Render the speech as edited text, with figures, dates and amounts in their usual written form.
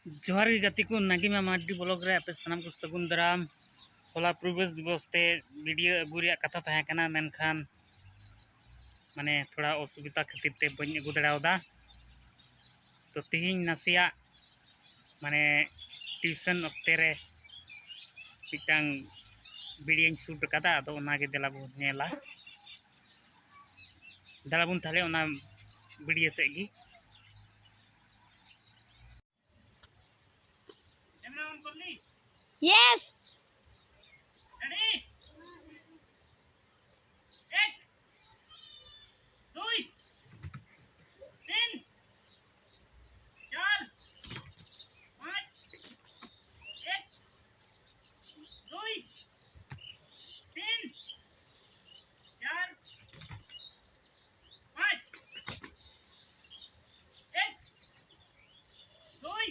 जोहार गे गति को नागिमा मार्डी ब्लॉग रे आपे सनाम को सगुन दाराम होला प्रवेश दिवस ते वीडियो अगू रे कथा तहे कना मेनखान माने थोड़ा असुविधा खातिर ते बन अगू दाड़ावदा तो तिहिन नासिया माने ट्यूशन अक्ते रे मिटांग वीडियो शूट कदा तो ओनागे देला बो नेला दाड़ा बुन थाले ओना वीडियो सेगी Yes. Ready? एक, दुई, तीन, चार, पाँच, एक, दुई, तीन, चार, पाँच, एक, दुई,